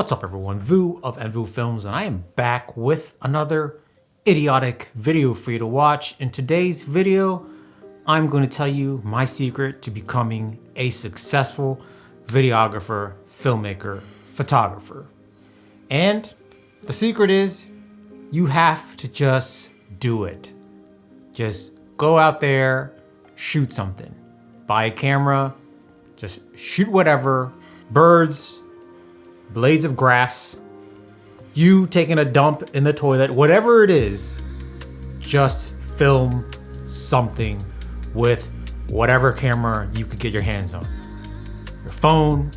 What's up everyone, Vu of NVU Films, and I am back with another idiotic video for you to watch. In today's video, I'm going to tell you my secret to becoming a successful videographer, filmmaker, photographer. And the secret is you have to just do it. Just go out there, shoot something. Buy a camera, just shoot whatever, birds, blades of grass, you taking a dump in the toilet, whatever it is, just film something with whatever camera you could get your hands on. Your phone,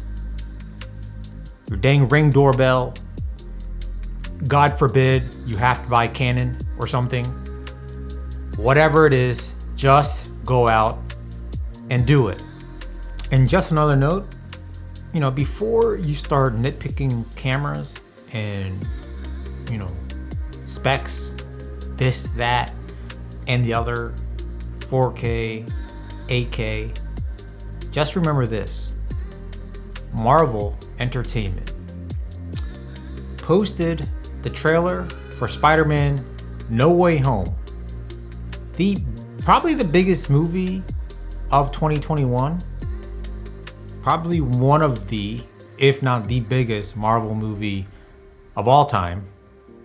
your dang Ring doorbell, God forbid you have to buy Canon or something. Whatever it is, just go out and do it. And just another note, you know, before you start nitpicking cameras and, you know, specs, this, that, and the other, 4K, 8K, just remember this. Marvel Entertainment posted the trailer for Spider-Man No Way Home. Probably the biggest movie of 2021. Probably one of the, if not the biggest Marvel movie of all time,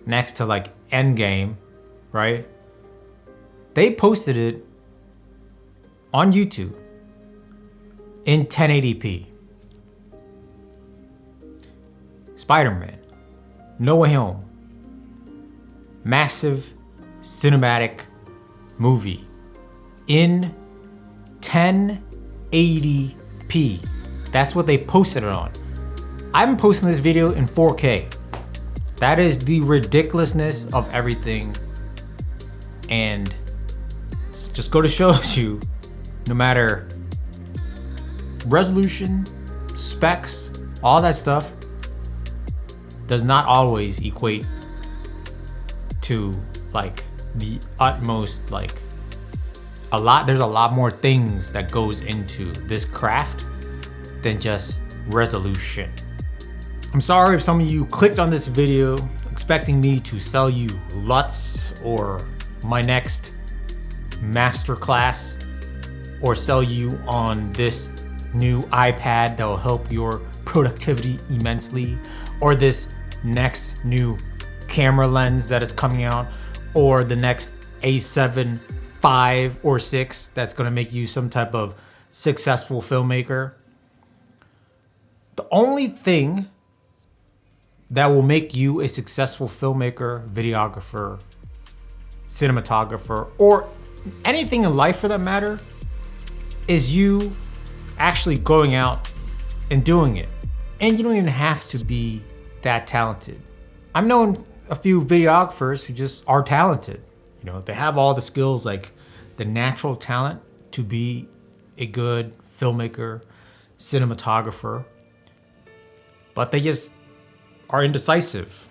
next to like Endgame, right? They posted it on YouTube in 1080p. Spider-Man, No Way Home, massive cinematic movie in 1080p. That's what they posted it on. I'm posting this video in 4K. That is the ridiculousness of everything. And just go to show you, no matter resolution, specs, all that stuff does not always equate to like the utmost, like there's a lot more things that goes into this craft than just resolution. I'm sorry if some of you clicked on this video expecting me to sell you LUTs or my next masterclass, or sell you on this new iPad that will help your productivity immensely, or this next new camera lens that is coming out, or the next A7 5 or 6 that's going to make you some type of successful filmmaker. The only thing that will make you a successful filmmaker, videographer, cinematographer, or anything in life for that matter, is you actually going out and doing it. And you don't even have to be that talented. I've known a few videographers who just are talented. You know, they have all the skills, like the natural talent to be a good filmmaker, cinematographer, but they just are indecisive.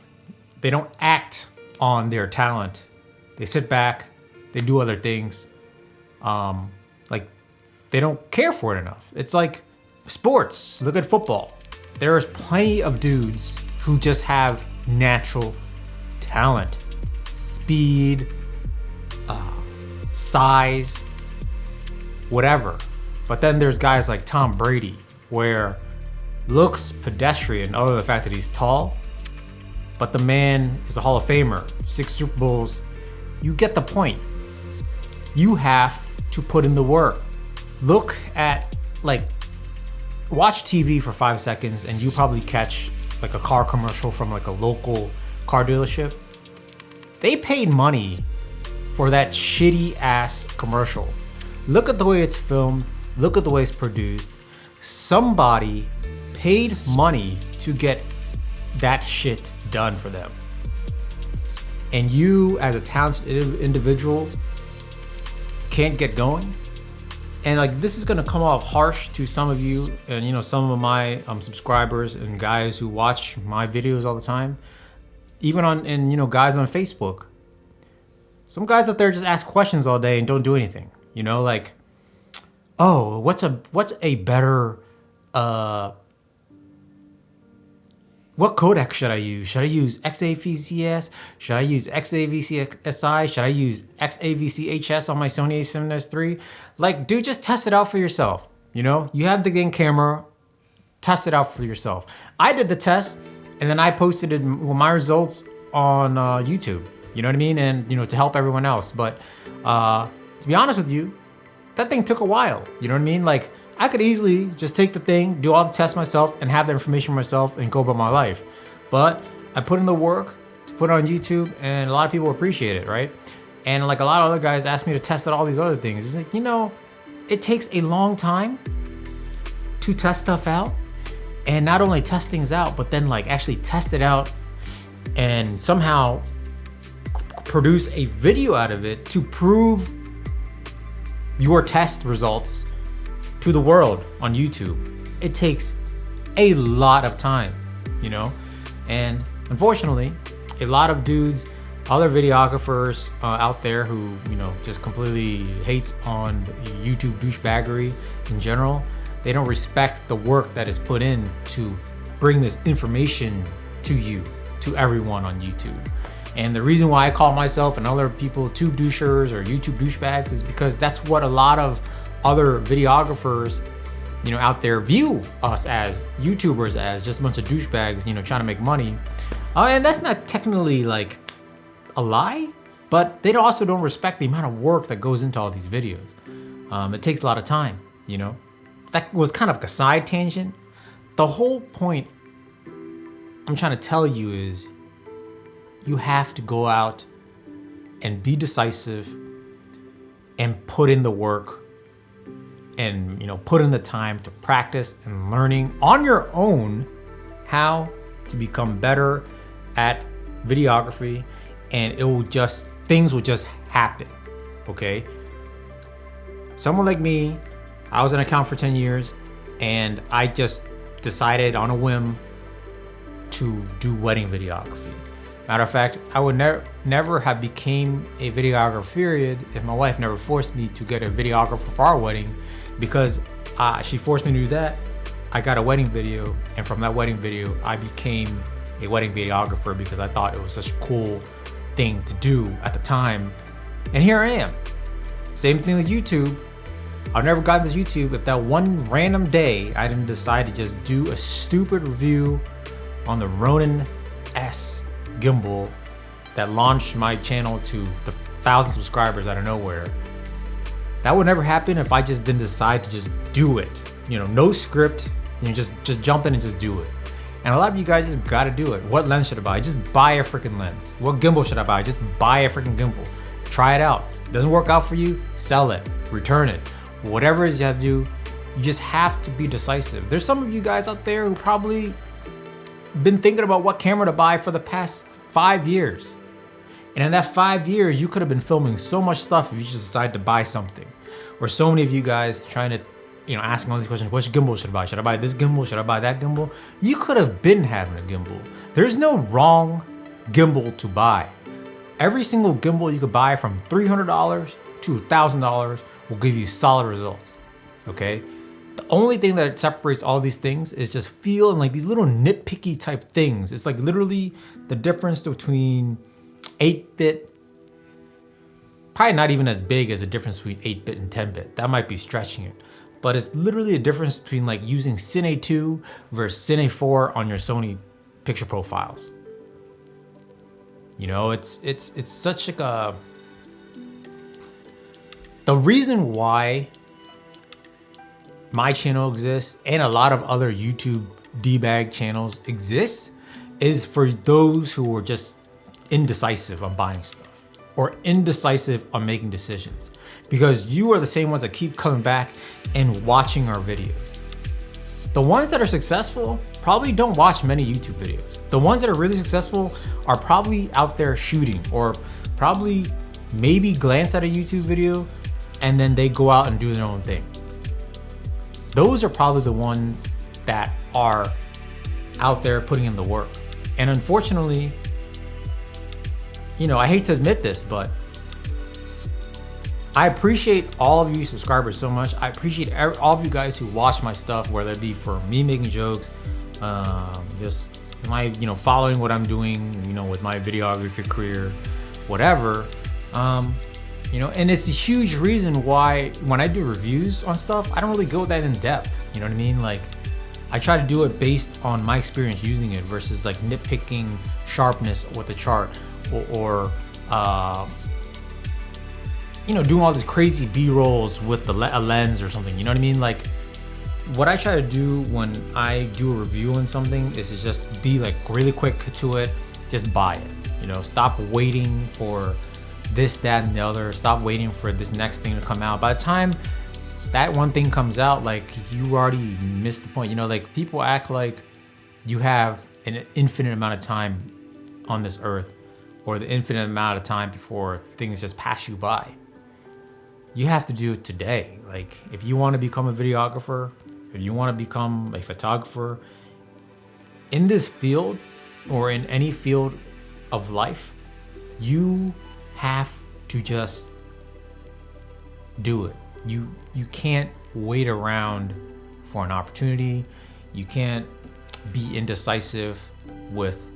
They don't act on their talent. They sit back, they do other things. Like they don't care for it enough. It's like sports. Look at football. There's plenty of dudes who just have natural talent, speed, size, whatever. But then there's guys like Tom Brady, where looks pedestrian other than the fact that he's tall, but the man is a Hall of Famer, 6 Super Bowls. You get the point. You have to put in the work. Look at, like, watch TV for 5 seconds and you probably catch like a car commercial from like a local car dealership. They paid money for that shitty ass commercial. Look at the way it's filmed. Look at the way it's produced. Somebody paid money to get that shit done for them. And you, as a talented individual, can't get going. And like, this is gonna come off harsh to some of you, and you know, some of my subscribers and guys who watch my videos all the time, even and you know, guys on Facebook. Some guys out there just ask questions all day and don't do anything. You know, like, oh, what's a better what codec should I use? Should I use XAVCS? Should I use XAVCSI? Should I use XAVCHS on my Sony a7S III? Like, dude, just test it out for yourself. You know, you have the in camera, test it out for yourself. I did the test, and then I posted my results on YouTube. You know what I mean? And, you know, to help everyone else. But to be honest with you, that thing took a while. You know what I mean? Like, I could easily just take the thing, do all the tests myself, and have the information myself and go about my life. But I put in the work to put it on YouTube, and a lot of people appreciate it, right? And like a lot of other guys asked me to test out all these other things. It's like, you know, it takes a long time to test stuff out. And not only test things out, but then like actually test it out and somehow produce a video out of it to prove your test results to the world on YouTube. It takes a lot of time, you know? And unfortunately, a lot of dudes, other videographers out there who, you know, just completely hates on YouTube douchebaggery in general, they don't respect the work that is put in to bring this information to you, to everyone on YouTube. And the reason why I call myself and other people tube douchers or YouTube douchebags is because that's what a lot of other videographers, you know, out there view us as YouTubers, as just a bunch of douchebags, you know, trying to make money. And that's not technically like a lie, but they also don't respect the amount of work that goes into all these videos. It takes a lot of time, you know. That was kind of a side tangent. The whole point I'm trying to tell you is you have to go out and be decisive and put in the work and, you know, put in the time to practice and learning on your own how to become better at videography, and things will just happen, okay? Someone like me, I was an accountant for 10 years, and I just decided on a whim to do wedding videography. Matter of fact, I would never have became a videographer, period, if my wife never forced me to get a videographer for our wedding, because she forced me to do that. I got a wedding video, and from that wedding video, I became a wedding videographer because I thought it was such a cool thing to do at the time. And here I am. Same thing with YouTube. I've never gotten this YouTube if that one random day I didn't decide to just do a stupid review on the Ronin S gimbal that launched my channel to the 1,000 subscribers out of nowhere. That would never happen if I just didn't decide to just do it. You know, no script, you know, just jump in and just do it. And a lot of you guys just gotta do it. What lens should I buy? Just buy a freaking lens. What gimbal should I buy? Just buy a freaking gimbal. Try it out. Doesn't work out for you? Sell it, return it. Whatever it is you have to do, you just have to be decisive. There's some of you guys out there who probably been thinking about what camera to buy for the past 5 years. And in that 5 years, you could have been filming so much stuff if you just decided to buy something. Or so many of you guys trying to, you know, asking all these questions, which gimbal should I buy? Should I buy this gimbal? Should I buy that gimbal? You could have been having a gimbal. There's no wrong gimbal to buy. Every single gimbal you could buy from $300 to $1,000 will give you solid results, okay? The only thing that separates all these things is just feel and like these little nitpicky type things. It's like literally the difference between 8-bit, probably not even as big as the difference between 8-bit and 10-bit. That might be stretching it. But it's literally a difference between like using Cine 2 versus Cine 4 on your Sony picture profiles. You know, it's such like a... The reason why my channel exists and a lot of other YouTube debag channels exist is for those who are just indecisive on buying stuff or indecisive on making decisions, because you are the same ones that keep coming back and watching our videos. The ones that are successful probably don't watch many YouTube videos. The ones that are really successful are probably out there shooting, or probably maybe glance at a YouTube video and then they go out and do their own thing. Those are probably the ones that are out there putting in the work. And unfortunately, you know, I hate to admit this, but I appreciate all of you subscribers so much. I appreciate all of you guys who watch my stuff, whether it be for me making jokes, just am I, following what I'm doing, with my videography career, whatever. And it's a huge reason why when I do reviews on stuff, I don't really go that in depth. You know what I mean? Like, I try to do it based on my experience using it versus like nitpicking sharpness with the chart or doing all these crazy B-rolls with a lens or something. You know what I mean? Like, what I try to do when I do a review on something is to just be like really quick to it, just buy it. Stop waiting for this, that, and the other. Stop waiting for this next thing to come out. By the time that one thing comes out, like, you already missed the point. Like, people act like you have an infinite amount of time on this earth, or the infinite amount of time before things just pass you by. You have to do it today. Like, if you want to become a videographer, if you want to become a photographer in this field or in any field of life, you have to just do it. You can't wait around for an opportunity. You can't be indecisive with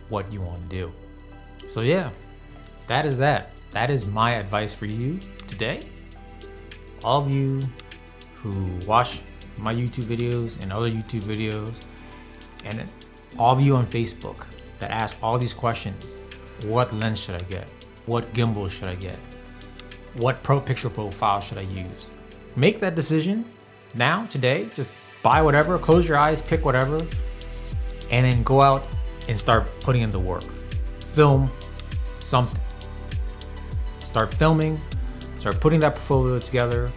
what you want to do. So yeah, that is that. That is my advice for you today. All of you who watch my YouTube videos and other YouTube videos, and all of you on Facebook that ask all these questions. What lens should I get? What gimbal should I get? What picture profile should I use? Make that decision now, today. Just buy whatever, close your eyes, pick whatever, and then go out and start putting in the work. Film something. Start filming, start putting that portfolio together,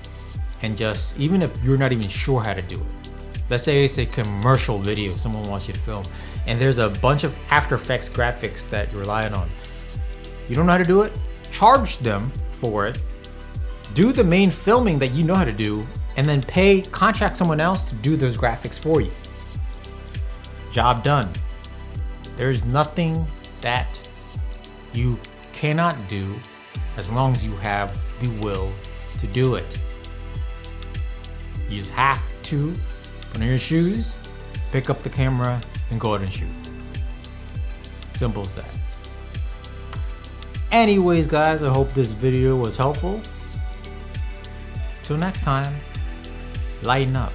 and just, even if you're not even sure how to do it. Let's say it's a commercial video someone wants you to film, and there's a bunch of After Effects graphics that you're relying on. You don't know how to do it? Charge them for it. Do the main filming that you know how to do, and then contract someone else to do those graphics for you. Job done. There's nothing that you cannot do as long as you have the will to do it. You just have to put on your shoes, pick up the camera, and go out and shoot. Simple as that. Anyways, guys, I hope this video was helpful. Till next time, lighten up.